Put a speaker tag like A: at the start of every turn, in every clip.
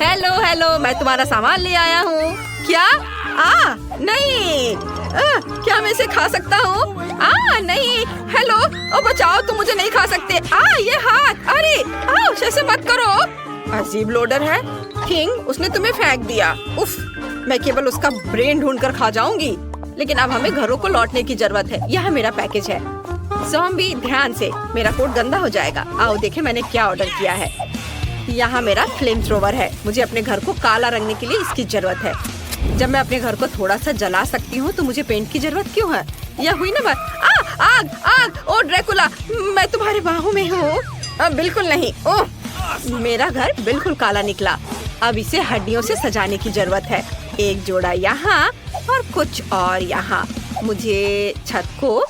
A: Hello hello, मैं तुम्हारा सामान ले आया हूँ। क्या? नहीं। क्या मैं इसे खा सकता हूँ? नहीं। हेलो, ओ बचाओ, तुम मुझे नहीं खा सकते। ये हाथ, अरे ऐसे मत करो। अजीब लोडर है। किंग, उसने तुम्हें फेंक दिया। उफ, मैं केवल उसका ब्रेन ढूंढ कर खा जाऊंगी। लेकिन अब हमें घरों को लौटने की जरूरत है। यह मेरा पैकेज है। ज़ॉम्बी, ध्यान से, मेरा कोट गंदा हो जाएगा। आओ देखें मैंने क्या ऑर्डर किया है। यहाँ मेरा फ्लेम थ्रोवर है। मुझे अपने घर को काला रंगने के लिए इसकी जरूरत है। जब मैं अपने घर को थोड़ा सा जला सकती हूँ तो मुझे पेंट की जरूरत क्यों है? यह हुई ना बात। आग आग, ओ ड्रैकुला, मैं तुम्हारे बाहों में हूँ। बिल्कुल नहीं। ओह, मेरा घर बिल्कुल काला निकला। अब इसे हड्डियों से सजाने की जरूरत है। एक जोड़ा यहाँ और कुछ और यहाँ। मुझे छत को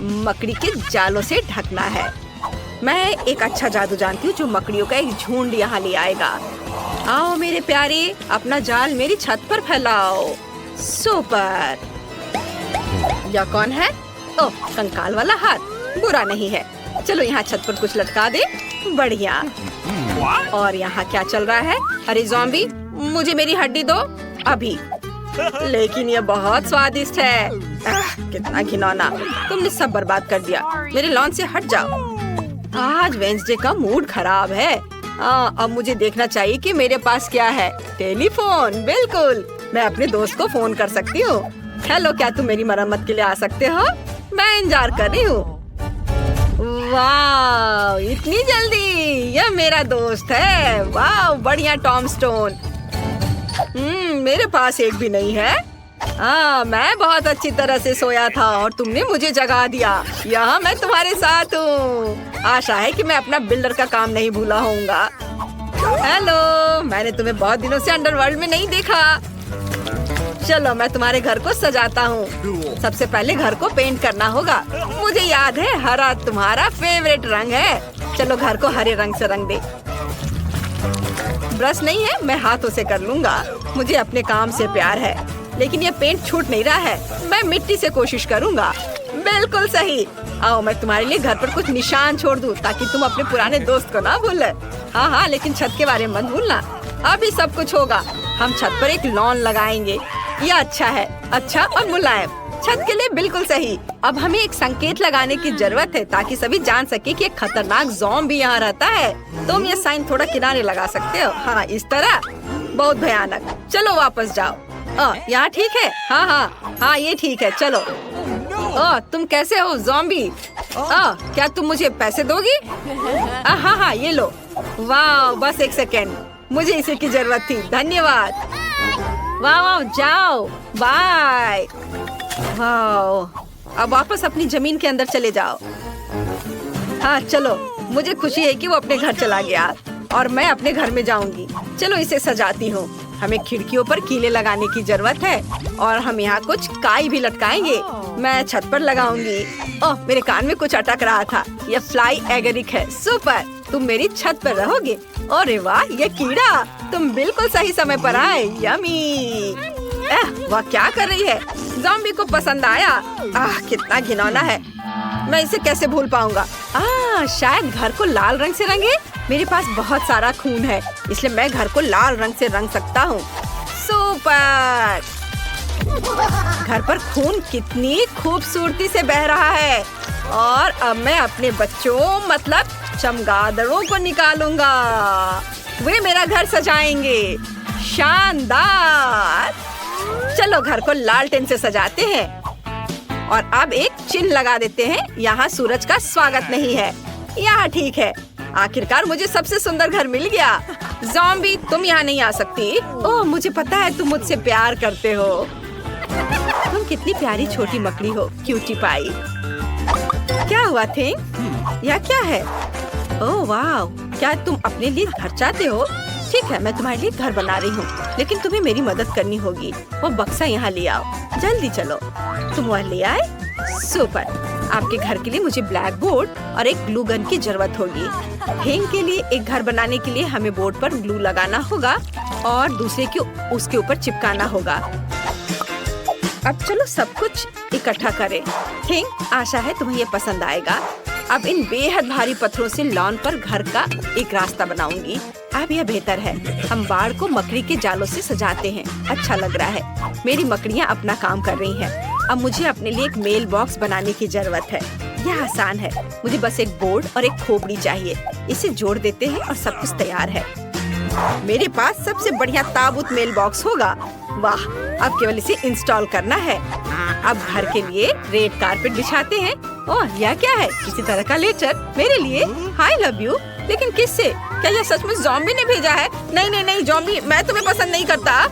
A: मकड़ी के जालों से ढकना है। मैं एक अच्छा जादू जानती हूँ जो मकड़ियों का एक झुंड यहाँ ले आएगा। आओ मेरे प्यारे, अपना जाल मेरी छत पर फैलाओ। सुपर। यह कौन है? ओह, कंकाल वाला हाथ। बुरा नहीं है। चलो यहाँ छत पर कुछ लटका दे। बढ़िया। और यहाँ क्या चल रहा है? अरे ज़ॉम्बी, मुझे मेरी हड्डी दो अभी। लेकिन ये बहुत स्वादिष्ट है। कितना घिनौना। तुमने सब बर्बाद कर दिया। मेरे लॉन से हट जाओ। आज वेंसडे का मूड खराब है। अब मुझे देखना चाहिए कि मेरे पास क्या है। टेलीफोन, बिल्कुल। मैं अपने दोस्त को फोन कर सकती हूँ। हेलो, क्या तुम मेरी मरम्मत के लिए आ सकते हो? मैं इंतजार कर रही हूँ। वाह, इतनी जल्दी? यह मेरा दोस्त है। वाह, बढ़िया टॉम स्टोन। मेरे पास एक भी नहीं है। मैं बहुत अच्छी तरह से सोया था और तुमने मुझे जगा दिया। यहाँ मैं तुम्हारे साथ हूँ। आशा है कि मैं अपना बिल्डर का काम नहीं भूला होऊंगा। हेलो, मैंने तुम्हें बहुत दिनों से अंडरवर्ल्ड में नहीं देखा। चलो मैं तुम्हारे घर को सजाता हूँ। सबसे पहले घर को पेंट करना होगा। मुझे याद है हरा तुम्हारा फेवरेट रंग है। चलो घर को हरे रंग से रंग दे। ब्रश नहीं है, मैं हाथों से कर लूंगा। मुझे अपने काम से प्यार है। लेकिन ये पेंट छूट नहीं रहा है। मैं मिट्टी से कोशिश करूंगा। बिल्कुल सही। आओ मैं तुम्हारे लिए घर पर कुछ निशान छोड़ दूं ताकि तुम अपने पुराने दोस्त को ना भूले। हाँ, लेकिन छत के बारे में मत भूलना। अभी सब कुछ होगा। हम छत पर एक लॉन लगाएंगे। ये अच्छा है, अच्छा और मुलायम। छत के लिए बिल्कुल सही। अब हमें एक संकेत लगाने की जरूरत है ताकि सभी जान सके कि एक खतरनाक ज़ॉम्बी यहाँ रहता है। तुम ये साइन थोड़ा किनारे लगा सकते हो। हाँ, इस तरह। बहुत भयानक। चलो वापस जाओ। यहाँ ठीक है? हाँ, ये ठीक है। चलो। तुम कैसे हो ज़ॉम्बी? क्या तुम मुझे पैसे दोगी? हाँ, ये लो। वाह, बस एक सेकेंड, मुझे इसी की जरूरत थी। धन्यवाद। वाह, जाओ, बाय। वाह, अब वापस अपनी जमीन के अंदर चले जाओ। हाँ चलो, मुझे खुशी है कि वो अपने घर चला गया और मैं अपने घर में जाऊंगी। चलो इसे सजाती हूँ। हमें खिड़कियों पर कीले लगाने की जरूरत है और हम यहाँ कुछ काई भी लटकाएंगे। मैं छत पर लगाऊंगी। ओह, मेरे कान में कुछ अटक रहा था। यह फ्लाई एगरिक है। सुपर, तुम मेरी छत पर रहोगे। अरे वाह, ये कीड़ा, तुम बिल्कुल सही समय पर आए। यमी। वह क्या कर रही है? ज़ॉम्बी को पसंद आया। कितना घिनौना है। मैं इसे कैसे भूल पाऊंगा? शायद घर को लाल रंग से रंगे। मेरे पास बहुत सारा खून है, इसलिए मैं घर को लाल रंग से रंग सकता हूँ। सुपर। घर पर खून कितनी खूबसूरती से बह रहा है। और अब मैं अपने बच्चों मतलब चमगादड़ों को निकालूंगा। वे मेरा घर सजाएंगे। शानदार। चलो घर को लालटेन से सजाते हैं और अब एक चिन्ह लगा देते हैं। यहाँ सूरज का स्वागत नहीं है। यहाँ ठीक है। आखिरकार मुझे सबसे सुंदर घर मिल गया। ज़ॉम्बी, तुम यहाँ नहीं आ सकती। ओह, मुझे पता है तुम मुझसे प्यार करते हो। तुम कितनी प्यारी छोटी मकड़ी हो, क्यूटी पाई। क्या हुआ थिंग? यह क्या है? ओह वाह, क्या तुम अपने लिए घर चाहते हो? ठीक है, मैं तुम्हारे लिए घर बना रही हूँ, लेकिन तुम्हें मेरी मदद करनी होगी। वो बक्सा यहाँ ले आओ। जल्दी चलो। तुम वह ले आए? सुपर। आपके घर के लिए मुझे ब्लैक बोर्ड और एक ग्लू गन की जरूरत होगी। थिंग के लिए एक घर बनाने के लिए हमें बोर्ड पर ग्लू लगाना होगा और दूसरे को उसके ऊपर चिपकाना होगा। अब चलो सब कुछ इकट्ठा करें। थिंग, आशा है तुम्हें ये पसंद आएगा। अब इन बेहद भारी पत्थरों से लॉन पर घर का एक रास्ता बनाऊंगी। अब यह बेहतर है। हम बाड़ को मकड़ी के जालों से सजाते हैं। अच्छा लग रहा है। मेरी मकड़ियाँ अपना काम कर रही हैं। अब मुझे अपने लिए एक मेल बॉक्स बनाने की जरूरत है। यह आसान है। मुझे बस एक बोर्ड और एक खोपड़ी चाहिए। इसे जोड़ देते हैं और सब कुछ तैयार है। मेरे पास सबसे बढ़िया ताबूत मेल बॉक्स होगा। वाह, अब केवल इसे इंस्टॉल करना है। अब घर के लिए रेड कारपेट बिछाते हैं। ओह, यह क्या है? किसी तरह का लेटर मेरे लिए। हाय लव यू। लेकिन किससे? क्या यह सच में ज़ॉम्बी ने भेजा है? नहीं नहीं नहीं ज़ॉम्बी, मैं तुम्हें पसंद नहीं करता।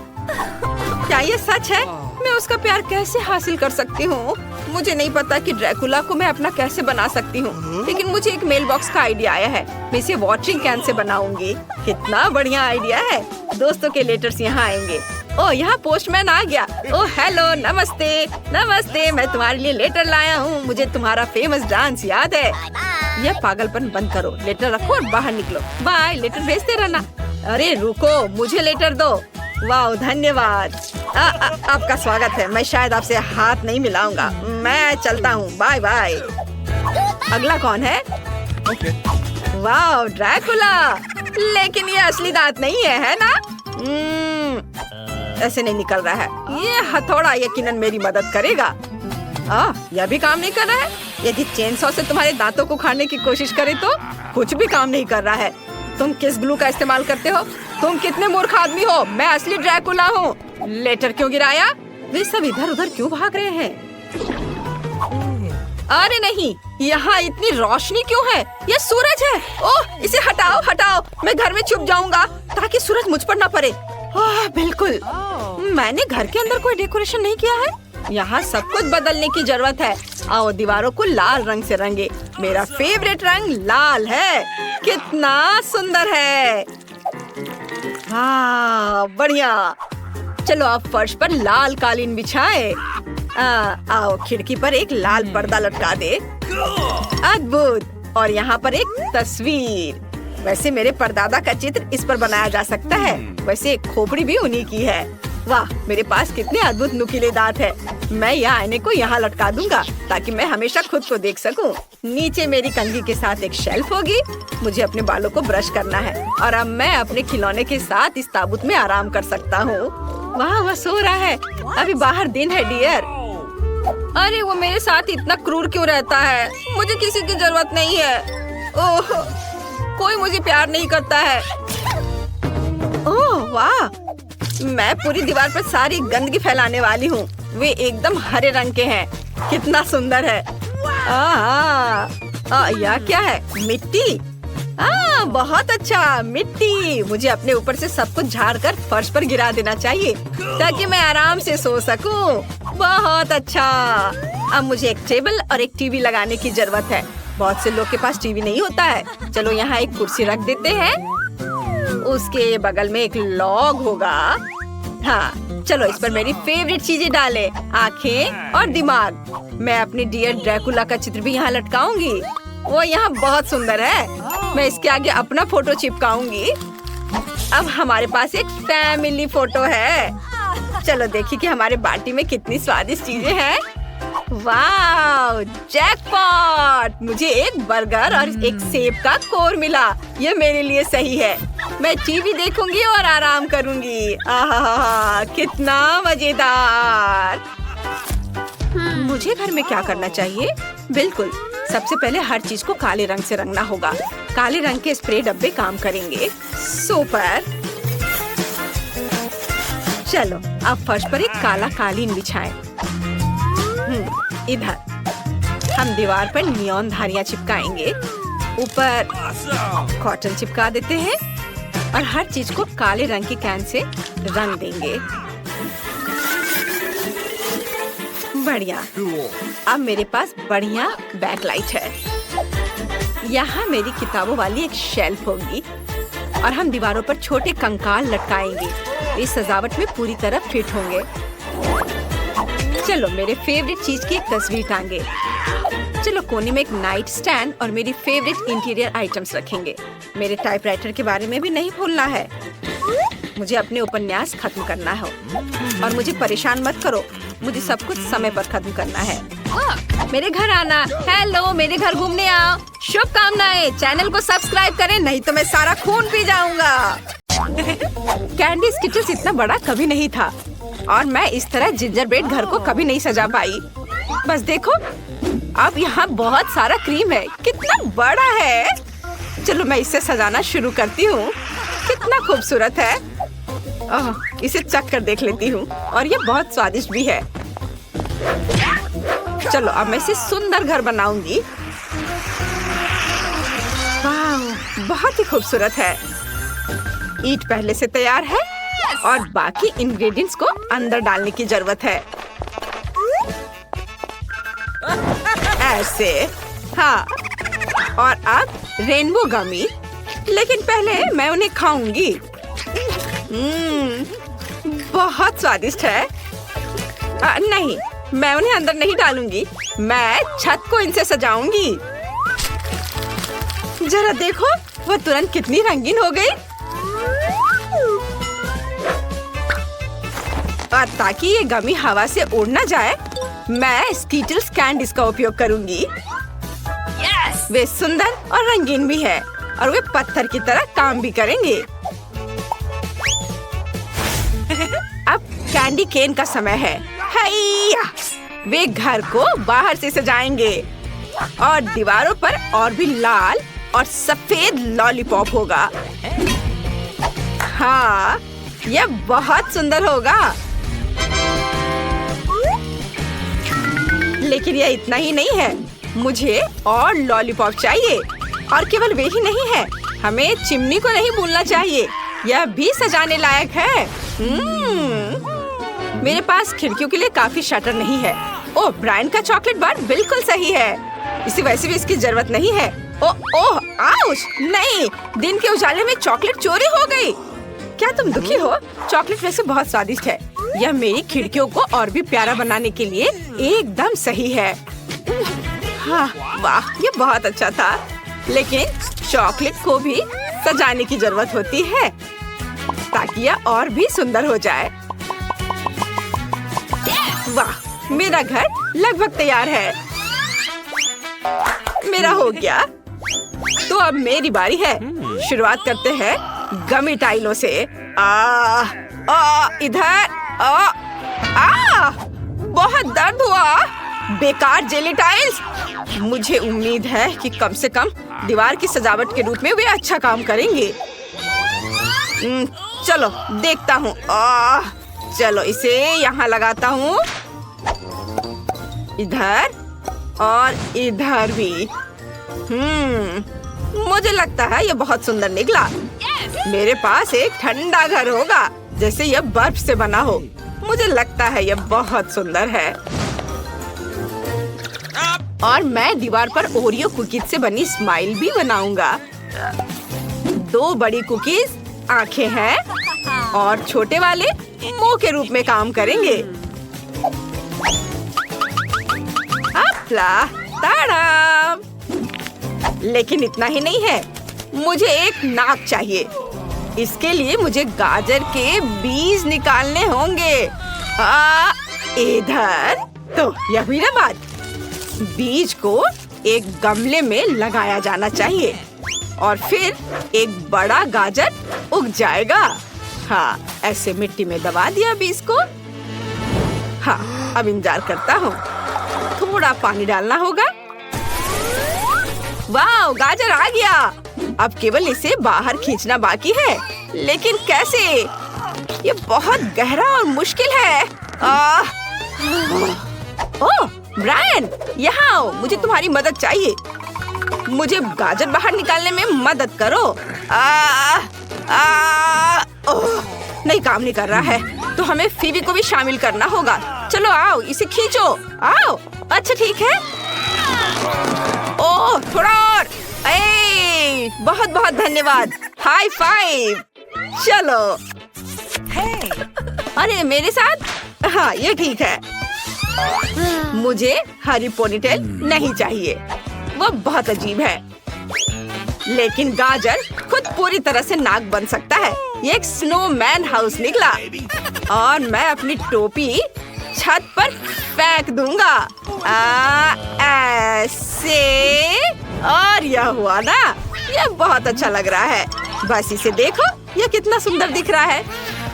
A: क्या ये सच है? मैं उसका प्यार कैसे हासिल कर सकती हूँ? मुझे नहीं पता कि ड्रैकुला को मैं अपना कैसे बना सकती हूँ, लेकिन मुझे एक मेल बॉक्स का आइडिया आया है। मैं इसे वाटरिंग कैन से बनाऊंगी। कितना बढ़िया आइडिया है। दोस्तों के लेटर्स यहाँ आएंगे। ओह, यहाँ पोस्टमैन आ गया। ओह हेलो, नमस्ते नमस्ते, मैं तुम्हारे लिए लेटर लाया हूँ। मुझे तुम्हारा फेमस डांस याद है। यह पागलपन बंद करो। लेटर रखो और बाहर निकलो। बाय। लेटर भेजते रहना। अरे रुको, मुझे लेटर दो। वाह, धन्यवाद। आपका स्वागत है। मैं शायद आपसे हाथ नहीं मिलाऊंगा। मैं चलता हूँ। Bye bye. अगला कौन है? वाह, ड्रैकुला। लेकिन ये असली दांत नहीं है ना? ऐसे नहीं निकल रहा है। ये हथौड़ा यकीनन मेरी मदद करेगा। यह भी काम नहीं कर रहा है। यदि चेनसॉ से तुम्हारे दांतों को उखाड़ने की कोशिश करे तो कुछ भी काम नहीं कर रहा है। तुम किस ग्लू का इस्तेमाल करते हो? तुम कितने मूर्ख आदमी हो। मैं असली ड्रैकुला हूँ। लेटर क्यों गिराया? वे सब इधर उधर क्यों भाग रहे हैं? अरे नहीं, यहाँ इतनी रोशनी क्यों है? ये सूरज है। ओह, इसे हटाओ हटाओ। मैं घर में छुप जाऊंगा ताकि सूरज मुझ पर न पड़े। बिल्कुल। मैंने घर के अंदर कोई डेकोरेशन नहीं किया है। यहाँ सब कुछ बदलने की जरूरत है। आओ दीवारों को लाल रंग से रंगे। मेरा फेवरेट रंग लाल है। कितना सुंदर है। हाँ, बढ़िया। चलो अब फर्श पर लाल कालीन बिछाए। आओ खिड़की पर एक लाल पर्दा लटका दे। अद्भुत। और यहाँ पर एक तस्वीर। वैसे मेरे परदादा का चित्र इस पर बनाया जा सकता है। वैसे खोपड़ी भी उन्हीं की है। वाह, मेरे पास कितने अद्भुत नुकीले दांत है। मैं यह आईने को यहाँ लटका दूंगा ताकि मैं हमेशा खुद को देख सकूं। नीचे मेरी कंघी के साथ एक शेल्फ होगी। मुझे अपने बालों को ब्रश करना है और अब मैं अपने खिलौने के साथ इस ताबूत में आराम कर सकता हूँ। वाह, वह सो रहा है। अभी बाहर दिन है डियर। अरे वो मेरे साथ इतना क्रूर क्यों रहता है? मुझे किसी की जरूरत नहीं है। ओह, कोई मुझे प्यार नहीं करता है। ओह वाह, मैं पूरी दीवार पर सारी गंदगी फैलाने वाली हूँ। वे एकदम हरे रंग के हैं। कितना सुंदर है। यह क्या है? मिट्टी। बहुत अच्छा, मिट्टी। मुझे अपने ऊपर से सब कुछ झाड़ कर फर्श पर गिरा देना चाहिए ताकि मैं आराम से सो सकूं। बहुत अच्छा। अब मुझे एक टेबल और एक टीवी लगाने की जरूरत है। बहुत से लोग के पास टीवी नहीं होता है। चलो यहाँ एक कुर्सी रख देते हैं। उसके बगल में एक लॉग होगा। हाँ, चलो इस पर मेरी फेवरेट चीजें डालें, आँखें और दिमाग। मैं अपने डियर ड्रैकुला का चित्र भी यहाँ लटकाऊंगी। वो यहाँ बहुत सुंदर है। मैं इसके आगे अपना फोटो चिपकाऊंगी। अब हमारे पास एक फैमिली फोटो है। चलो देखिए कि हमारे बाटी में कितनी स्वादिष्ट चीजें हैं। वाह, जैकपॉट! मुझे एक बर्गर और एक सेब का कोर मिला। ये मेरे लिए सही है। मैं टीवी देखूंगी और आराम करूंगी। आहा, कितना मजेदार। मुझे घर में क्या करना चाहिए? बिल्कुल, सबसे पहले हर चीज को काले रंग से रंगना होगा। काले रंग के स्प्रे डब्बे काम करेंगे। सुपर। चलो अब फर्श पर एक काला कालीन बिछाएं। इधर हम दीवार पर नियॉन धारियां चिपकाएंगे। ऊपर कॉटन चिपका देते हैं और हर चीज को काले रंग की कैन से रंग देंगे। बढ़िया। अब मेरे पास बढ़िया बैकलाइट है। यहाँ मेरी किताबों वाली एक शेल्फ होगी और हम दीवारों पर छोटे कंकाल लटकाएंगे। इस सजावट में पूरी तरह फिट होंगे। चलो मेरे फेवरेट चीज की एक तस्वीर टांगे। चलो कोने में एक नाइट स्टैंड और मेरी फेवरेट इंटीरियर आइटम्स रखेंगे। मेरे टाइपराइटर के बारे में भी नहीं भूलना है। मुझे अपने उपन्यास खत्म करना है और मुझे परेशान मत करो। मुझे सब कुछ समय पर खत्म करना है। मेरे घर आना। हेलो, मेरे घर घूमने आओ। शुभकामनाएं। चैनल को सब्सक्राइब करें, नहीं तो मैं सारा खून पी जाऊंगा। कैंडी स्किटल्स इतना बड़ा कभी नहीं था और मैं इस तरह जिंजर ब्रेड घर को कभी नहीं सजा पाई। बस देखो, अब यहाँ बहुत सारा क्रीम है। कितना बड़ा है। चलो मैं इसे सजाना शुरू करती हूँ। कितना खूबसूरत है। इसे चख कर देख लेती हूँ और ये बहुत स्वादिष्ट भी है। चलो अब मैं इसे सुंदर घर बनाऊंगी। वाह, बहुत ही खूबसूरत है। ईंट पहले से तैयार है और बाकी इंग्रेडिएंट्स को अंदर डालने की जरूरत है। ऐसे, हाँ। और अब रेनबो गमी, लेकिन पहले मैं उन्हें खाऊंगी। बहुत स्वादिष्ट है। नहीं, मैं उन्हें अंदर नहीं डालूंगी। मैं छत को इनसे सजाऊंगी। जरा देखो, वो तुरंत कितनी रंगीन हो गई। और ताकि ये गमी हवा से उड़ ना जाए, मैं स्कीटल्स कैंडीज का उपयोग करूंगी। वे सुंदर और रंगीन भी है और वे पत्थर की तरह काम भी करेंगे। अब कैंडी केन का समय है। हैया! वे घर को बाहर से सजाएंगे और दीवारों पर और भी लाल और सफेद लॉलीपॉप होगा। हाँ, यह बहुत सुंदर होगा। लेकिन यह इतना ही नहीं है, मुझे और लॉलीपॉप चाहिए। और केवल वे ही नहीं है, हमें चिमनी को नहीं भूलना चाहिए। यह भी सजाने लायक है। मेरे पास खिड़कियों के लिए काफी शटर नहीं है। ओह, ब्रायन का चॉकलेट बार बिल्कुल सही है। इसे वैसे भी इसकी जरूरत नहीं है। ओह, आउच! नहीं, दिन के उजाले में चॉकलेट चोरी हो गई। क्या तुम दुखी हो? चॉकलेट वैसे बहुत स्वादिष्ट है। यह मेरी खिड़कियों को और भी प्यारा बनाने के लिए एकदम सही है। हाँ, वाह, ये बहुत अच्छा था। लेकिन चॉकलेट को भी सजाने की जरूरत होती है ताकि यह और भी सुंदर हो जाए। वाह, मेरा घर लगभग तैयार है। मेरा हो गया। तो अब मेरी बारी है। शुरुआत करते हैं गमी टाइलों से। इधर बहुत दर्द हुआ। बेकार जेली टाइल्स। मुझे उम्मीद है कि कम से कम दीवार की सजावट के रूप में वे अच्छा काम करेंगे। चलो देखता हूँ। चलो इसे यहाँ लगाता हूँ, इधर और इधर भी। मुझे लगता है ये बहुत सुंदर निकला। मेरे पास एक ठंडा घर होगा, जैसे यह बर्फ से बना हो। मुझे लगता है यह बहुत सुंदर है। और मैं दीवार पर ओरियो कुकीज से बनी स्माइल भी बनाऊंगा। 2 बड़ी कुकीज आंखें हैं और छोटे वाले मुंह के रूप में काम करेंगे। ताड़ा! लेकिन इतना ही नहीं है, मुझे एक नाक चाहिए। इसके लिए मुझे गाजर के बीज निकालने होंगे। इधर तो यह भी ना बात। बीज को एक गमले में लगाया जाना चाहिए और फिर एक बड़ा गाजर उग जाएगा। हाँ, ऐसे मिट्टी में दबा दिया बीज को। हाँ, अब इंतजार करता हूँ। थोड़ा पानी डालना होगा। वाह, गाजर आ गया। अब केवल इसे बाहर खींचना बाकी है। लेकिन कैसे? ये बहुत गहरा और मुश्किल है। ओह, ब्रायन, यहाँ आओ। मुझे तुम्हारी मदद चाहिए। मुझे गाजर बाहर निकालने में मदद करो। नहीं, काम नहीं कर रहा है, तो हमें फीबी को भी शामिल करना होगा। चलो आओ, इसे खींचो। आओ। अच्छा ठीक है। ओह, थोड़ा और। बहुत बहुत धन्यवाद। High five. चलो। अरे मेरे साथ? हाँ, ये ठीक है। मुझे हरी पोनीटेल नहीं चाहिए, वो बहुत अजीब है। लेकिन गाजर खुद पूरी तरह से नाक बन सकता है। ये एक स्नोमैन हाउस निकला। और मैं अपनी टोपी छत पर फेंक दूंगा। ऐसे, और यह हुआ ना, यह बहुत अच्छा लग रहा है। बस इसे देखो, यह कितना सुंदर दिख रहा है।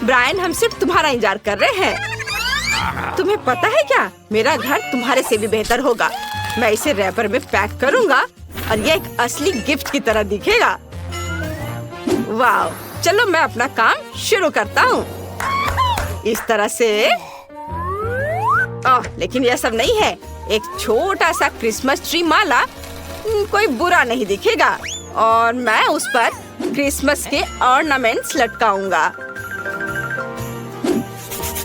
A: ब्रायन, हम सिर्फ तुम्हारा इंतजार कर रहे हैं। तुम्हें पता है क्या, मेरा घर तुम्हारे से भी बेहतर होगा। मैं इसे रैपर में पैक करूंगा और यह एक असली गिफ्ट की तरह दिखेगा। वाह, चलो मैं अपना काम शुरू करता हूँ। इस तरह से। लेकिन यह सब नहीं है। एक छोटा सा क्रिसमस ट्री माला कोई बुरा नहीं दिखेगा और मैं उस पर क्रिसमस के ऑर्नामेंट्स लटकाऊंगा।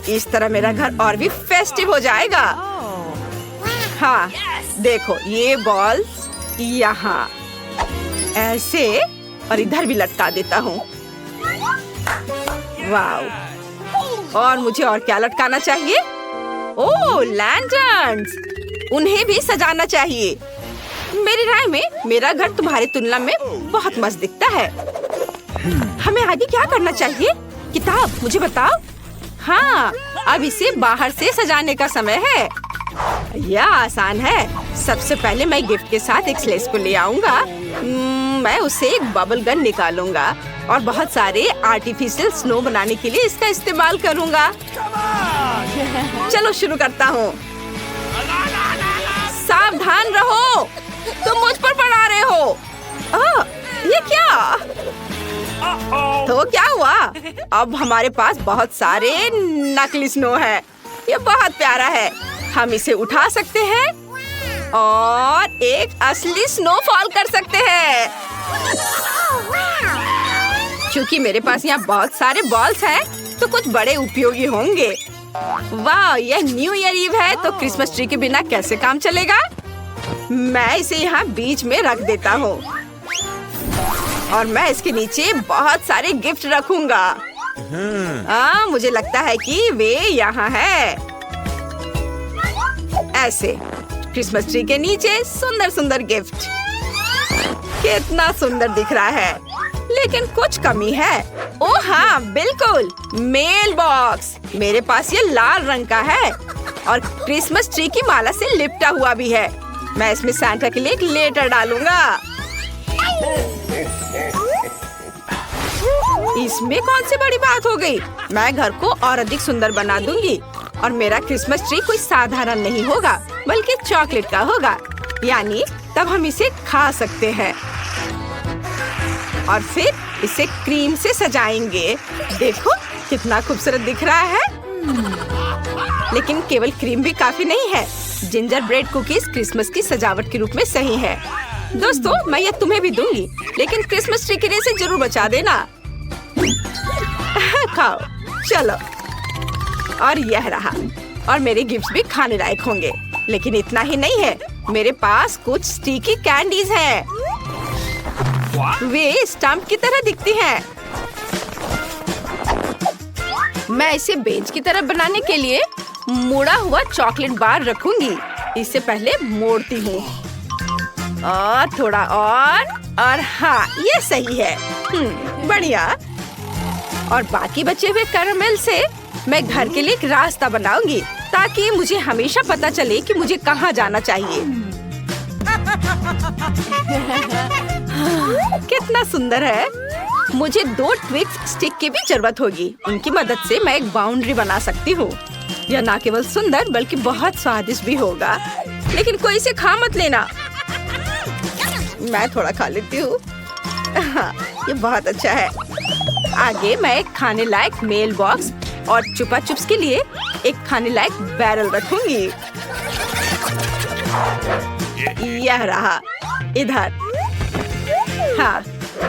A: इस तरह मेरा घर और भी फेस्टिव हो जाएगा। हाँ, देखो ये बॉल्स यहाँ ऐसे और इधर भी लटका देता हूँ। वाव! और मुझे और क्या लटकाना चाहिए? ओह, लैंटर्न्स! उन्हें भी सजाना चाहिए। मेरी राय में मेरा घर तुम्हारी तुलना में बहुत मस्त दिखता है। हमें आगे क्या करना चाहिए? किताब, मुझे बताओ। हाँ, अब इसे बाहर से सजाने का समय है। यह आसान है। सबसे पहले मैं गिफ्ट के साथ एक स्लेज को ले आऊंगा। मैं उससे एक बबल गन निकालूंगा और बहुत सारे आर्टिफिशियल स्नो बनाने के लिए इसका इस्तेमाल करूंगा। चलो शुरू करता हूँ। सावधान रहो, तुम मुझ पर पड़ा रहे हो। ये क्या? तो क्या हुआ? अब हमारे पास बहुत सारे नकली स्नो है। ये बहुत प्यारा है। हम इसे उठा सकते हैं और एक असली स्नोफॉल कर सकते हैं। क्योंकि मेरे पास यहाँ बहुत सारे बॉल्स हैं, तो कुछ बड़े उपयोगी होंगे। वाह, यह न्यू ईयर ईव है, तो क्रिसमस ट्री के बिना कैसे काम चलेगा? मैं इसे यहाँ बीच में रख देता हूँ और मैं इसके नीचे बहुत सारे गिफ्ट रखूंगा। मुझे लगता है कि वे यहाँ है। ऐसे क्रिसमस ट्री के नीचे सुंदर सुंदर गिफ्ट। कितना सुंदर दिख रहा है, लेकिन कुछ कमी है। ओह हाँ, बिल्कुल, मेल बॉक्स। मेरे पास ये लाल रंग का है और क्रिसमस ट्री की माला से लिपटा हुआ भी है। मैं इसमें सांता के लिए एक लेटर डालूंगा। इसमें कौन सी बड़ी बात हो गई? मैं घर को और अधिक सुंदर बना दूंगी और मेरा क्रिसमस ट्री कोई साधारण नहीं होगा, बल्कि चॉकलेट का होगा। यानी तब हम इसे खा सकते हैं और फिर इसे क्रीम से सजाएंगे। देखो कितना खूबसूरत दिख रहा है। लेकिन केवल क्रीम भी काफी नहीं है। जिंजर ब्रेड कुकीज क्रिसमस की सजावट के रूप में सही है। दोस्तों, मैं ये तुम्हें भी दूंगी, लेकिन क्रिसमस ट्री के लिए से जरूर बचा देना। खाओ, चलो। और यह रहा। और मेरे गिफ्ट्स भी खाने लायक होंगे। लेकिन इतना ही नहीं है, मेरे पास कुछ स्टिकी कैंडीज हैं। वे स्टंप की तरह दिखती हैं। मैं इसे बेंच की तरह बनाने के लिए मुड़ा हुआ चॉकलेट बार रखूंगी। इससे पहले मोड़ती हूँ और थोड़ा और हाँ, ये सही है। बढ़िया। और बाकी बचे हुए कैरामेल से मैं घर के लिए एक रास्ता बनाऊंगी, ताकि मुझे हमेशा पता चले कि मुझे कहाँ जाना चाहिए। कितना सुंदर है। मुझे 2 ट्विक्स स्टिक की भी जरूरत होगी। उनकी मदद से मैं एक बाउंड्री बना सकती हूँ। यह न केवल सुंदर बल्कि बहुत स्वादिष्ट भी होगा। लेकिन कोई इसे खा मत लेना। मैं थोड़ा खा लेती हूँ। ये बहुत अच्छा है। आगे मैं एक खाने लायक मेल बॉक्स और चुपा चुप्स के लिए एक खाने लायक बैरल रखूंगी। यह रहा इधर। हाँ,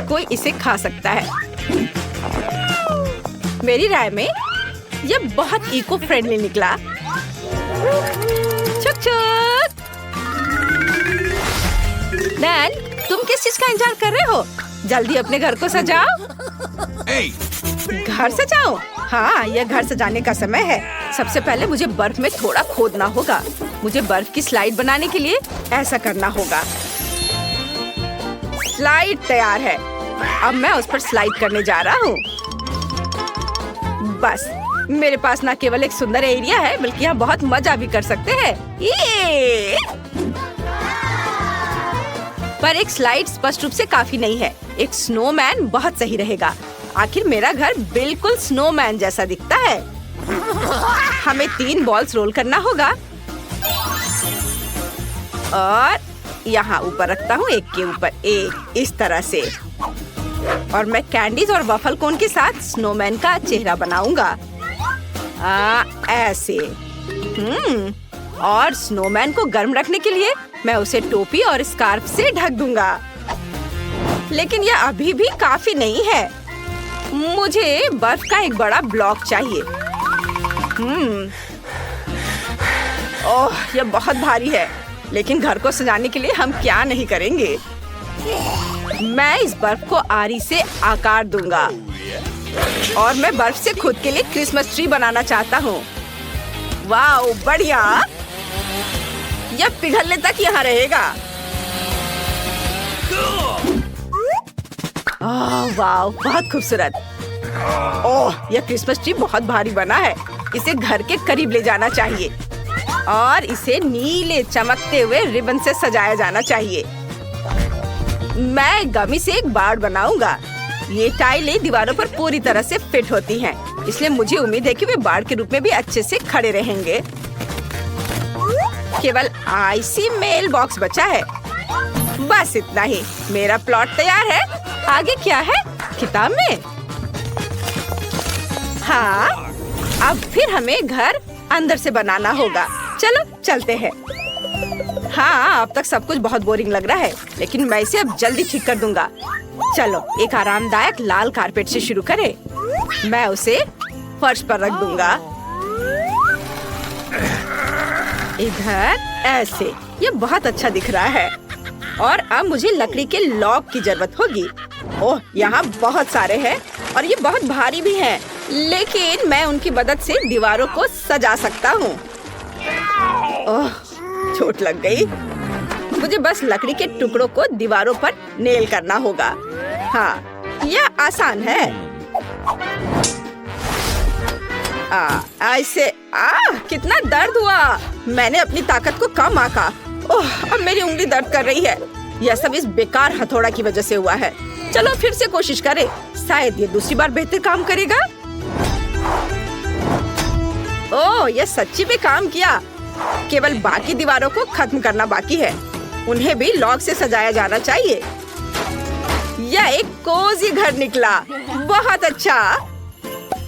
A: कोई इसे खा सकता है। मेरी राय में यह बहुत इको फ्रेंडली निकला। चुक चुक। डैन, तुम किस चीज का इंतजार कर रहे हो? जल्दी अपने घर को सजाओ। घर सजाओ? हाँ, यह घर सजाने का समय है। सबसे पहले मुझे बर्फ में थोड़ा खोदना होगा। मुझे बर्फ की स्लाइड बनाने के लिए ऐसा करना होगा। स्लाइड तैयार है। अब मैं उस पर स्लाइड करने जा रहा हूँ। बस मेरे पास ना केवल एक सुंदर एरिया है बल्कि यहाँ बहुत मजा भी कर सकते हैं। ये पर एक स्लाइड स्पष्ट रूप से काफी नहीं है। एक स्नोमैन बहुत सही रहेगा। आखिर मेरा घर बिल्कुल स्नोमैन जैसा दिखता है। हमें 3 बॉल्स रोल करना होगा और यहाँ ऊपर रखता हूँ, एक के ऊपर एक, इस तरह से। और मैं कैंडीज और वफल कोन के साथ स्नोमैन का चेहरा बनाऊंगा। ऐसे। और स्नोमैन को गर्म रखने के लिए मैं उसे टोपी और स्कार्फ से ढक दूंगा। लेकिन यह अभी भी काफी नहीं है। मुझे बर्फ का एक बड़ा ब्लॉक चाहिए। ओह, यह बहुत भारी है। लेकिन घर को सजाने के लिए हम क्या नहीं करेंगे। मैं इस बर्फ को आरी से आकार दूंगा और मैं बर्फ से खुद के लिए क्रिसमस ट्री बनाना चाहता हूँ। वाह, बढ़िया। यह पिघलने तक यहाँ रहेगा। वाह, बहुत खूबसूरत। ओह, यह क्रिसमस ट्री बहुत भारी बना है। इसे घर के करीब ले जाना चाहिए और इसे नीले चमकते हुए रिबन से सजाया जाना चाहिए। मैं गमी से एक बाड़ बनाऊंगा। ये टाइलें दीवारों पर पूरी तरह से फिट होती हैं, इसलिए मुझे उम्मीद है कि वे बाड़ के रूप में भी अच्छे से खड़े रहेंगे। केवल आईसी मेल बॉक्स बचा है। बस इतना ही। मेरा प्लॉट तैयार है। आगे क्या है किताब में? हाँ, अब फिर हमें घर अंदर से बनाना होगा। चलो चलते हैं। हाँ, अब तक सब कुछ बहुत बोरिंग लग रहा है, लेकिन मैं इसे अब जल्दी ठीक कर दूंगा। चलो एक आरामदायक लाल कारपेट से शुरू करें। मैं उसे फर्श पर रख दूंगा। इधर ऐसे। ये बहुत अच्छा दिख रहा है। और अब मुझे लकड़ी के लॉक की जरूरत होगी। ओह, यहाँ बहुत सारे हैं और ये बहुत भारी भी हैं, लेकिन मैं उनकी मदद से दीवारों को सजा सकता हूँ। ओह, चोट लग गई। मुझे बस लकड़ी के टुकड़ों को दीवारों पर नेल करना होगा। हाँ, यह आसान है। ऐसे। कितना दर्द हुआ। मैंने अपनी ताकत को कम आंका। ओह, अब मेरी उंगली दर्द कर रही है। यह सब इस बेकार हथौड़ा की वजह से हुआ है। चलो फिर से कोशिश करें। शायद ये दूसरी बार बेहतर काम करेगा। ओह, यह सच्ची में काम किया। केवल बाकी दीवारों को खत्म करना बाकी है। उन्हें भी लॉक से सजाया जाना चाहिए। यह एक कोजी घर निकला। बहुत अच्छा।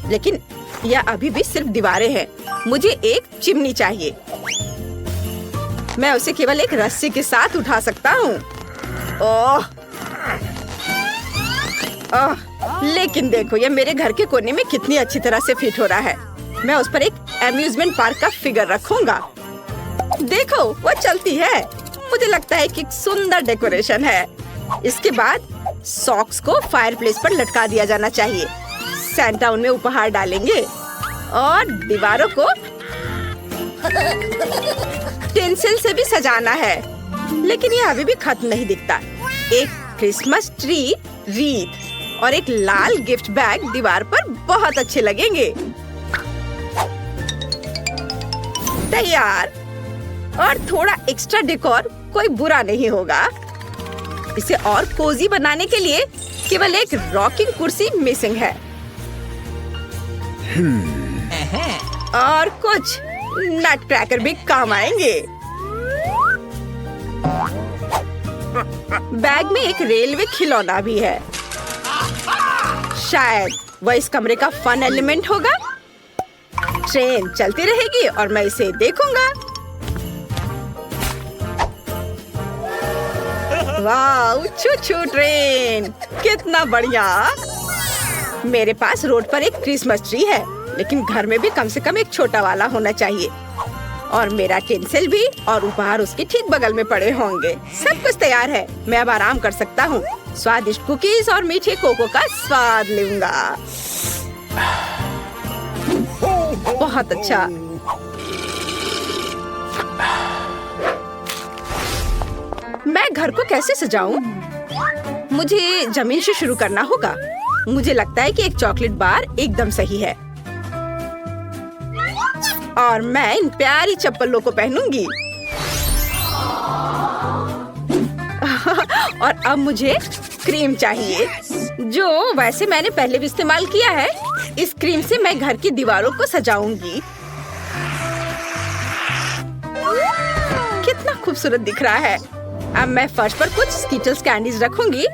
A: लेकिन यह अभी भी सिर्फ दीवारें हैं। मुझे एक चिमनी चाहिए। मैं उसे केवल एक रस्सी के साथ उठा सकता हूँ। ओह, लेकिन देखो यह मेरे घर के कोने में कितनी अच्छी तरह से फिट हो रहा है। मैं उस पर एक एम्यूजमेंट पार्क का फिगर रखूंगा। देखो, वो चलती है। मुझे लगता है कि एक सुंदर डेकोरेशन है। इसके बाद सॉक्स को फायरप्लेस पर लटका दिया जाना चाहिए। सैंटा उनमें उपहार डालेंगे और दीवारों को टिंसिल से भी सजाना है। लेकिन ये अभी भी खत्म नहीं दिखता। एक क्रिसमस ट्री रीत और एक लाल गिफ्ट बैग दीवार पर बहुत अच्छे लगेंगे। तैयार। और थोड़ा एक्स्ट्रा डेकोर कोई बुरा नहीं होगा। इसे और कोजी बनाने के लिए केवल एक रॉकिंग कुर्सी मिसिंग है। और कुछ नट क्रैकर भी काम आएंगे। बैग में एक रेलवे खिलौना भी है। शायद वह इस कमरे का फन एलिमेंट होगा। ट्रेन चलती रहेगी और मैं इसे देखूंगा। वाह, छू-छू ट्रेन, कितना बढ़िया। मेरे पास रोड पर एक क्रिसमस ट्री है, लेकिन घर में भी कम से कम एक छोटा वाला होना चाहिए। और मेरा टिंसिल भी और उपहार उसके ठीक बगल में पड़े होंगे। सब कुछ तैयार है। मैं अब आराम कर सकता हूँ। स्वादिष्ट कुकीज और मीठे कोको का स्वाद लूंगा। बहुत अच्छा। मैं घर को कैसे सजाऊं? मुझे जमीन से शुरू करना होगा। मुझे लगता है कि एक चॉकलेट बार एकदम सही है। और मैं इन प्यारी चप्पलों को पहनूंगी। और अब मुझे क्रीम चाहिए, जो वैसे मैंने पहले भी इस्तेमाल किया है। इस क्रीम से मैं घर की दीवारों को सजाऊंगी। कितना खूबसूरत दिख रहा है। अब मैं फर्श पर कुछ स्किटल्स कैंडीज रखूंगी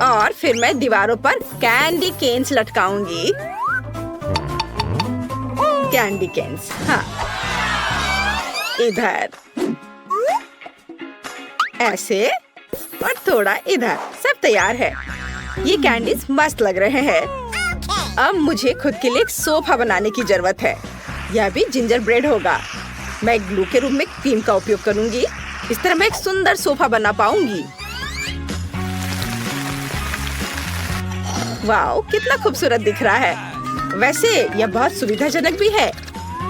A: और फिर मैं दीवारों पर कैंडी केन्स लटकाऊंगी। कैंडी केन्स, हाँ, इधर ऐसे और थोड़ा इधर। सब तैयार है। ये कैंडीज मस्त लग रहे हैं। अब मुझे खुद के लिए एक सोफा बनाने की जरूरत है। यह भी जिंजर ब्रेड होगा। मैं ग्लू के रूप में क्रीम का उपयोग करूंगी। इस तरह मैं एक सुंदर सोफा बना पाऊंगी। वाओ, कितना खूबसूरत दिख रहा है। वैसे यह बहुत सुविधाजनक भी है,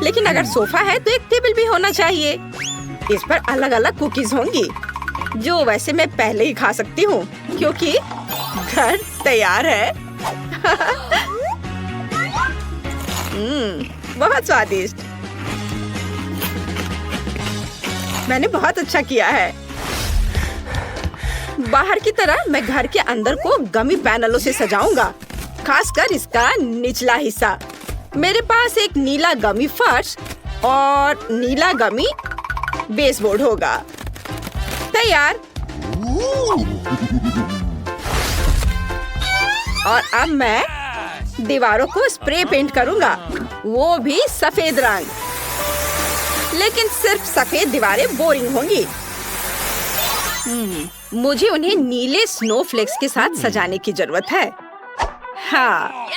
A: लेकिन अगर सोफा है तो एक टेबल भी होना चाहिए। इस पर अलग अलग कुकीज होंगी, जो वैसे मैं पहले ही खा सकती हूँ क्योंकि घर तैयार है। बहुत स्वादिष्ट। मैंने बहुत अच्छा किया है। बाहर की तरह मैं घर के अंदर को गमी पैनलों से सजाऊंगा, खासकर इसका निचला हिस्सा। मेरे पास एक नीला गमी फर्श और नीला गमी बेसबोर्ड होगा। तैयार। और अब मैं दीवारों को स्प्रे पेंट करूंगा, वो भी सफेद रंग। लेकिन सिर्फ सफेद दीवारें बोरिंग होंगी। मुझे उन्हें नीले स्नोफ्लेक्स के साथ सजाने की जरूरत है। हाँ,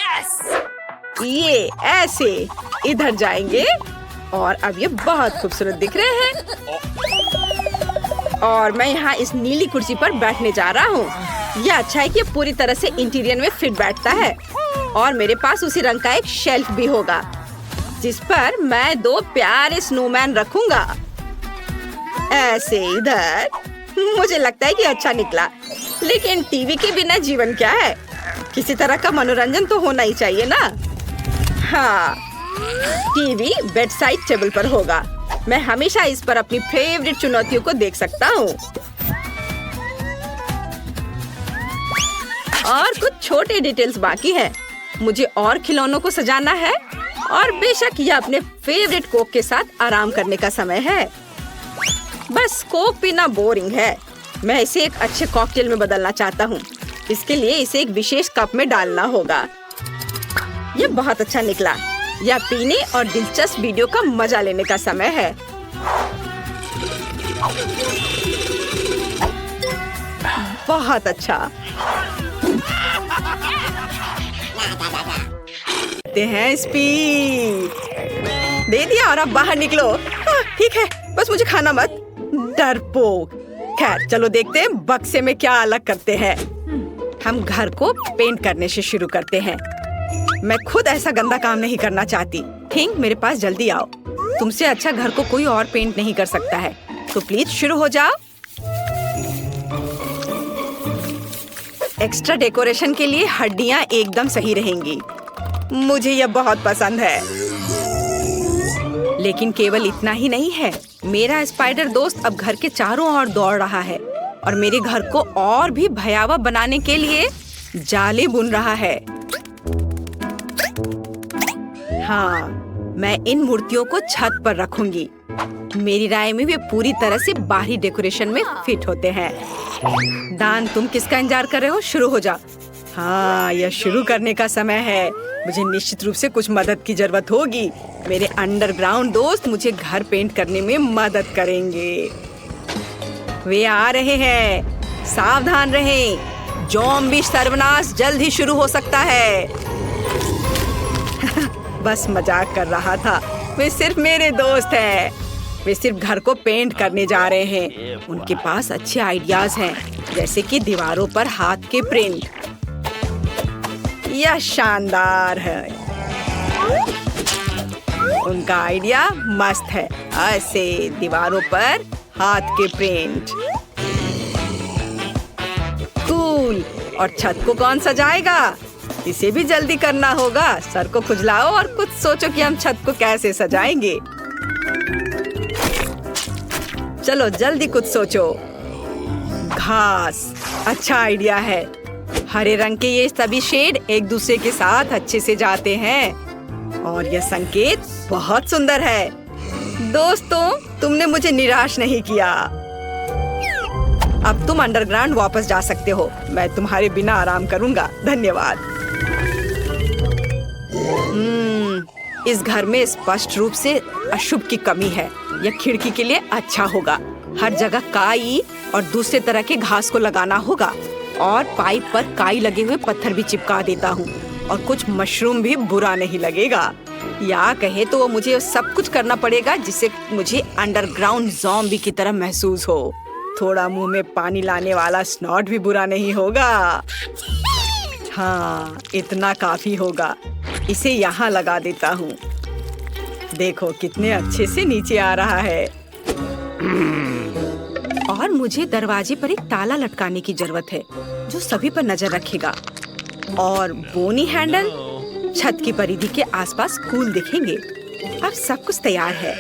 A: ये ऐसे इधर जाएंगे और अब ये बहुत खूबसूरत दिख रहे हैं। और मैं यहाँ इस नीली कुर्सी पर बैठने जा रहा हूँ। यह अच्छा है कि पूरी तरह से इंटीरियर में फिट बैठता है। और मेरे पास उसी रंग का एक शेल्फ भी होगा, जिस पर मैं 2 प्यारे स्नोमैन रखूंगा। ऐसे इधर। मुझे लगता है कि अच्छा निकला, लेकिन टीवी के बिना जीवन क्या है? किसी तरह का मनोरंजन तो होना ही चाहिए ना। हाँ, टीवी बेड साइड टेबल पर होगा। मैं हमेशा इस पर अपनी फेवरेट चुनौतियों को देख सकता हूँ। और कुछ छोटे डिटेल्स बाकी हैं। मुझे और खिलौनों को सजाना है और बेशक यह अपने फेवरेट कोक के साथ आराम करने का समय है। बस कोक पीना बोरिंग है। मैं इसे एक अच्छे कॉकटेल में बदलना चाहता हूँ। इसके लिए इसे एक विशेष कप में डालना होगा। यह बहुत अच्छा निकला। यह पीने और दिलचस्प वीडियो का मजा लेने का समय है। बहुत अच्छा। देते हैं स्पीड। दे दिया और अब बाहर निकलो। ठीक है, बस मुझे खाना मत। डरपोक। खैर, चलो देखते हैं बक्से में क्या अलग करते हैं। हम घर को पेंट करने से शुरू करते हैं। मैं खुद ऐसा गंदा काम नहीं करना चाहती। थिंक, मेरे पास जल्दी आओ। तुमसे अच्छा घर को कोई और पेंट नहीं कर सकता है, तो प्लीज शुरू हो जाओ। एक्स्ट्रा डेकोरेशन के लिए हड्डियां एकदम सही रहेंगी। मुझे यह बहुत पसंद है। लेकिन केवल इतना ही नहीं है। मेरा स्पाइडर दोस्त अब घर के चारों ओर दौड़ रहा है और मेरे घर को और भी भयावह बनाने के लिए जाले बुन रहा है। हाँ, मैं इन मूर्तियों को छत पर रखूंगी। मेरी राय में वे पूरी तरह से बाहरी डेकोरेशन में फिट होते हैं। दान, तुम किसका इंतजार कर रहे हो? शुरू हो जा। हाँ, यह शुरू करने का समय है। मुझे निश्चित रूप से कुछ मदद की जरूरत होगी। मेरे अंडरग्राउंड दोस्त मुझे घर पेंट करने में मदद करेंगे। वे आ रहे हैं। सावधान रहें। ज़ॉम्बी सर्वनाश जल्द ही शुरू हो सकता है। बस मजाक कर रहा था। वे सिर्फ मेरे दोस्त हैं। वे सिर्फ घर को पेंट करने जा रहे हैं। उनके पास अच्छे आइडियाज हैं, जैसे कि दीवारों पर हाथ के प्रिंट। यह शानदार है। उनका आइडिया मस्त है। ऐसे दीवारों पर हाथ के प्रिंट। कूल। और छत को कौन सजाएगा? इसे भी जल्दी करना होगा। सर को खुजलाओ और कुछ सोचो कि हम छत को कैसे सजाएंगे। चलो जल्दी कुछ सोचो। घास, अच्छा आइडिया है। हरे रंग के ये सभी शेड एक दूसरे के साथ अच्छे से जाते हैं और यह संकेत बहुत सुंदर है। दोस्तों, तुमने मुझे निराश नहीं किया। अब तुम अंडरग्राउंड वापस जा सकते हो। मैं तुम्हारे बिना आराम करूंगा। धन्यवाद। इस घर में स्पष्ट रूप से अशुभ की कमी है। यह खिड़की के लिए अच्छा होगा। हर जगह काई और दूसरे तरह के घास को लगाना होगा और पाइप पर काई लगे हुए पत्थर भी चिपका देता हूँ और कुछ मशरूम भी बुरा नहीं लगेगा। या कहे तो मुझे सब कुछ करना पड़ेगा जिससे मुझे अंडरग्राउंड ज़ॉम्बी की तरह महसूस हो। थोड़ा मुंह में पानी लाने वाला स्नॉट भी बुरा नहीं होगा। हाँ, इतना काफी होगा। इसे यहाँ लगा देता हूँ। देखो कितने अच्छे से नीचे आ रहा है। और मुझे दरवाजे पर एक ताला लटकाने की जरूरत है जो सभी पर नजर रखेगा। और बोनी हैंडल छत की परिधि के आसपास कूल दिखेंगे। अब सब कुछ तैयार है।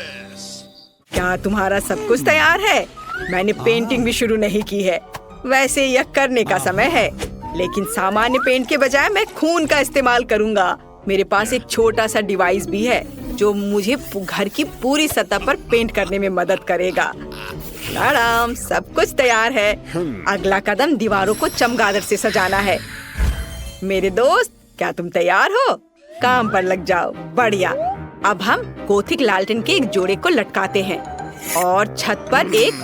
A: क्या तुम्हारा सब कुछ तैयार है? मैंने पेंटिंग भी शुरू नहीं की है। वैसे यह करने का समय है, लेकिन सामान्य पेंट के बजाय मैं खून का इस्तेमाल करूंगा। मेरे पास एक छोटा सा डिवाइस भी है जो मुझे घर की पूरी सतह पर पेंट करने में मदद करेगा। आराम, सब कुछ तैयार है। अगला कदम दीवारों को चमगादड़ से सजाना है। मेरे दोस्त, क्या तुम तैयार हो? काम पर लग जाओ। बढ़िया। अब हम गोथिक लालटेन के एक जोड़े को लटकाते हैं और छत पर एक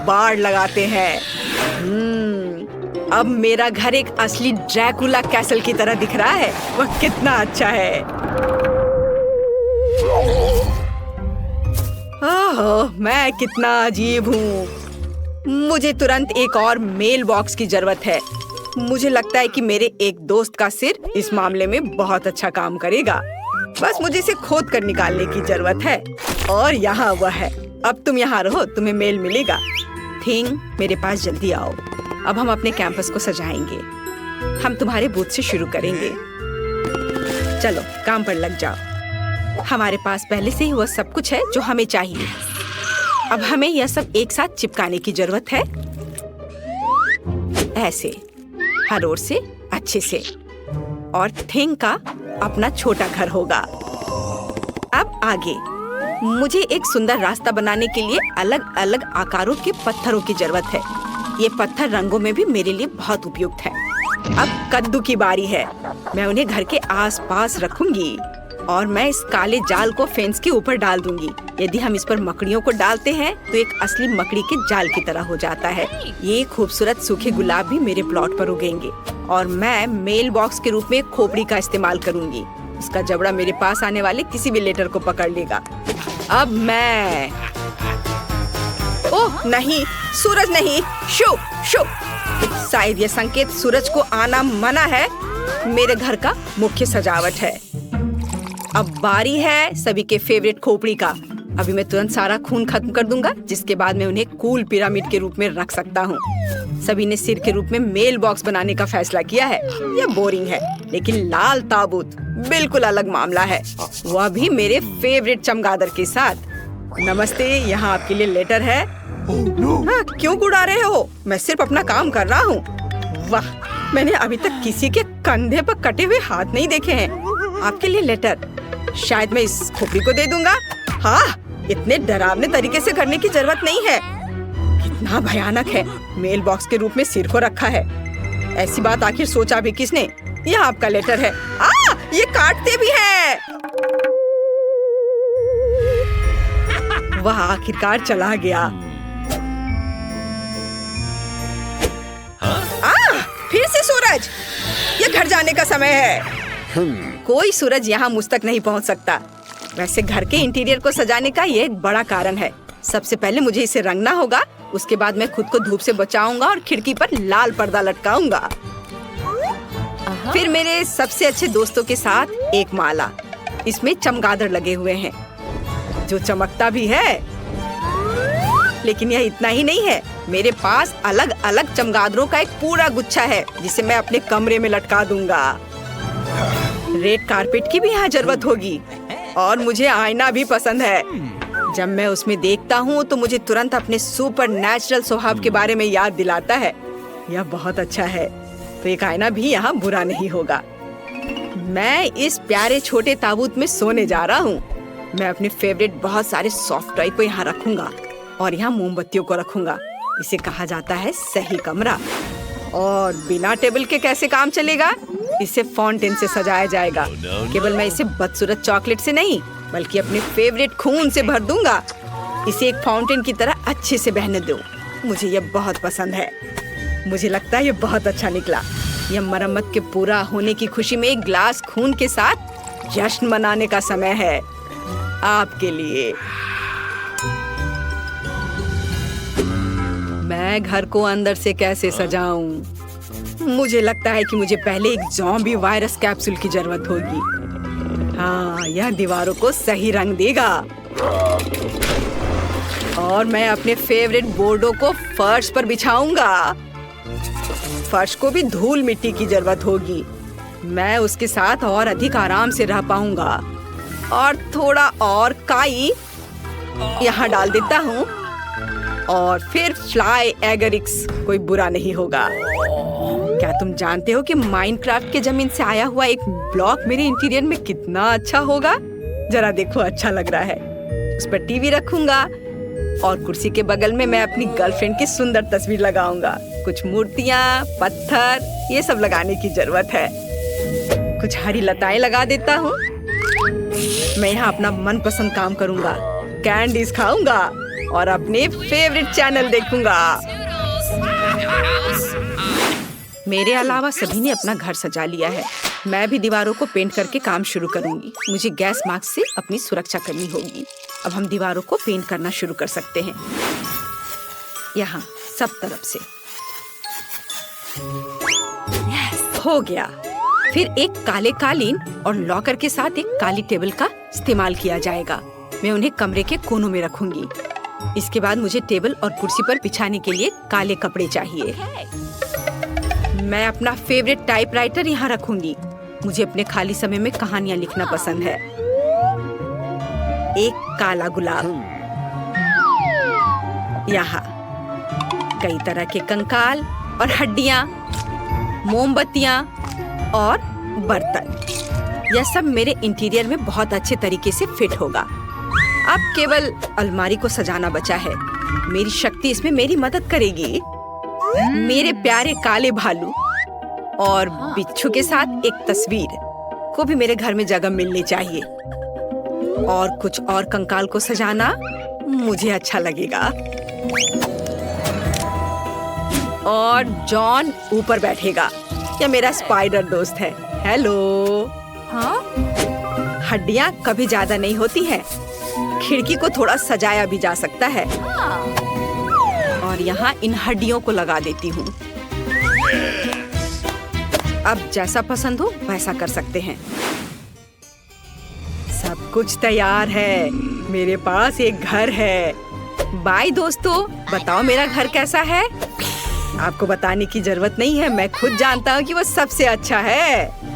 A: बाड़ लगाते हैं। अब मेरा घर एक असली ड्रैकुला कैसल की तरह दिख रहा है। वह कितना अच्छा है। ओह, मैं कितना अजीब हूँ। मुझे तुरंत एक और मेल बॉक्स की जरूरत है। मुझे लगता है कि मेरे एक दोस्त का सिर इस मामले में बहुत अच्छा काम करेगा। बस मुझे इसे खोद कर निकालने की जरूरत है। और यहाँ वह है। अब तुम यहाँ रहो, तुम्हें मेल मिलेगा। थिंग, मेरे पास जल्दी आओ। अब हम अपने कैंपस को सजाएंगे। हम तुम्हारे बूथ से शुरू करेंगे। चलो काम पर लग जाओ। हमारे पास पहले से ही वह सब कुछ है जो हमें चाहिए। अब हमें यह सब एक साथ चिपकाने की जरूरत है। ऐसे, हर ओर से अच्छे से। और थिंग का अपना छोटा घर होगा। अब आगे मुझे एक सुंदर रास्ता बनाने के लिए अलग अलग आकारों के पत्थरों की जरूरत है। ये पत्थर रंगों में भी मेरे लिए बहुत उपयुक्त है। अब कद्दू की बारी है। मैं उन्हें घर के आसपास रखूंगी और मैं इस काले जाल को फेंस के ऊपर डाल दूंगी। यदि हम इस पर मकड़ियों को डालते हैं तो एक असली मकड़ी के जाल की तरह हो जाता है। ये खूबसूरत सूखे गुलाब भी मेरे प्लॉट पर उगेंगे और मैं मेल बॉक्स के रूप में एक खोपड़ी का इस्तेमाल करूंगी। उसका जबड़ा मेरे पास आने वाले किसी भी लेटर को पकड़ लेगा। अब मैं ओह नहीं, सूरज नहीं। शो शो, शायद ये संकेत सूरज को आना मना है। मेरे घर का मुख्य सजावट है। अब बारी है सभी के फेवरेट खोपड़ी का। अभी मैं तुरंत सारा खून खत्म कर दूंगा, जिसके बाद मैं उन्हें कूल पिरामिड के रूप में रख सकता हूँ। सभी ने सिर के रूप में मेल बॉक्स बनाने का फैसला किया है। यह बोरिंग है, लेकिन लाल ताबूत बिल्कुल अलग मामला है। वह भी मेरे फेवरेट चमगादड़ के साथ। नमस्ते, यहाँ आपके लिए लेटर है। हाँ, क्यों उड़ा रहे हो? मैं सिर्फ अपना काम कर रहा हूँ। वाह, मैंने अभी तक किसी के कंधे पर कटे हुए हाथ नहीं देखे हैं। आपके लिए लेटर। शायद मैं इस खोपड़ी को दे दूंगा। हाँ, इतने डरावने तरीके से करने की जरूरत नहीं है। कितना भयानक है। मेल बॉक्स के रूप में सिर को रखा है। ऐसी बात आखिर सोचा भी किसने? यह आपका लेटर है। ये काटते भी है। वह आखिरकार चला गया। फिर से सूरज। यह घर जाने का समय है। कोई सूरज यहाँ मुझ तक नहीं पहुँच सकता। वैसे घर के इंटीरियर को सजाने का ये एक बड़ा कारण है। सबसे पहले मुझे इसे रंगना होगा। उसके बाद मैं खुद को धूप से बचाऊंगा और खिड़की पर लाल पर्दा लटकाऊंगा। फिर मेरे सबसे अच्छे दोस्तों के साथ एक माला। इसमें चमगादड़ लगे हुए हैं जो चमकता भी है। लेकिन यह इतना ही नहीं है। मेरे पास अलग अलग चमगादड़ों का एक पूरा गुच्छा है जिसे मैं अपने कमरे में लटका दूंगा। रेड कारपेट की भी यहाँ जरूरत होगी और मुझे आईना भी पसंद है। जब मैं उसमें देखता हूँ तो मुझे तुरंत अपने सुपर नेचुरल स्वभाव के बारे में याद दिलाता है। यह बहुत अच्छा है, तो एक आईना भी यहाँ बुरा नहीं होगा। मैं इस प्यारे छोटे ताबूत में सोने जा रहा हूँ। मैं अपने फेवरेट बहुत सारे सॉफ्ट टॉय को यहाँ रखूंगा और यहाँ मोमबत्तियों को रखूंगा। इसे कहा जाता है सही कमरा। और बिना टेबल के कैसे काम चलेगा? इसे फाउंटेन से सजाया जाएगा। केवल मैं इसे बदसूरत चॉकलेट से नहीं बल्कि अपने फेवरेट खून से भर दूंगा। इसे एक फाउंटेन की तरह अच्छे से बहने दो। मुझे यह बहुत पसंद है। मुझे लगता है यह बहुत अच्छा निकला। यह मरम्मत के पूरा होने की खुशी में एक गिलास खून के साथ जश्न मनाने का समय है आपके लिए। मैं घर को अंदर से कैसे सजाऊं? मुझे लगता है कि मुझे पहले एक ज़ॉम्बी वायरस कैप्सूल की जरूरत होगी। हाँ, यह दीवारों को सही रंग देगा। और मैं अपने फेवरेट बोर्डों को फर्श पर बिछाऊंगा। फर्श को भी धूल मिट्टी की जरूरत होगी। मैं उसके साथ और अधिक आराम से रह पाऊंगा। और थोड़ा और काई यहाँ डाल देता हूँ और फिर फ्लाई एगरिक्स कोई बुरा नहीं होगा। क्या तुम जानते हो कि माइनक्राफ्ट के जमीन से आया हुआ एक ब्लॉक मेरे इंटीरियर में कितना अच्छा होगा? जरा देखो, अच्छा लग रहा है। उस पर टीवी रखूंगा और कुर्सी के बगल में मैं अपनी गर्लफ्रेंड की सुंदर तस्वीर लगाऊंगा। कुछ मूर्तियाँ, पत्थर, ये सब लगाने की जरूरत है। कुछ हरी लताएं लगा देता हूँ। मैं यहाँ अपना मनपसंद काम करूंगा, कैंडीज खाऊंगा और अपने फेवरेट चैनल देखूंगा। मेरे अलावा सभी ने अपना घर सजा लिया है। मैं भी दीवारों को पेंट करके काम शुरू करूंगी। मुझे गैस मास्क से अपनी सुरक्षा करनी होगी। अब हम दीवारों को पेंट करना शुरू कर सकते हैं। यहाँ सब तरफ से हो गया। फिर एक काले कालीन और लॉकर के साथ एक काली टेबल का इस्तेमाल किया जाएगा। मैं उन्हें कमरे के कोनों में रखूंगी। इसके बाद मुझे टेबल और कुर्सी पर बिछाने के लिए काले कपड़े चाहिए। मैं अपना फेवरेट टाइपराइटर यहाँ रखूंगी। मुझे अपने खाली समय में कहानियाँ लिखना पसंद है। एक काला गुलाब, यहाँ कई तरह के कंकाल और हड्डियाँ, मोमबत्तियाँ और बर्तन। यह सब मेरे इंटीरियर में बहुत अच्छे तरीके से फिट होगा। अब केवल अलमारी को सजाना बचा है। मेरी शक्ति इसमें मेरी मदद करेगी। मेरे प्यारे काले भालू और बिच्छू के साथ एक तस्वीर को भी मेरे घर में जगह मिलनी चाहिए। और कुछ और कंकाल को सजाना मुझे अच्छा लगेगा। और जॉन ऊपर बैठेगा। यह मेरा स्पाइडर दोस्त है। हेलो। हाँ? हड्डियाँ कभी ज्यादा नहीं होती हैं। खिड़की को थोड़ा सजाया भी जा सकता है। और यहाँ इन हड्डियों को लगा देती हूँ। अब जैसा पसंद हो वैसा कर सकते हैं। सब कुछ तैयार है। मेरे पास एक घर है। बाय दोस्तों, बताओ मेरा घर कैसा है? आपको बताने की जरूरत नहीं है, मैं खुद जानता हूँ कि वो सबसे अच्छा है।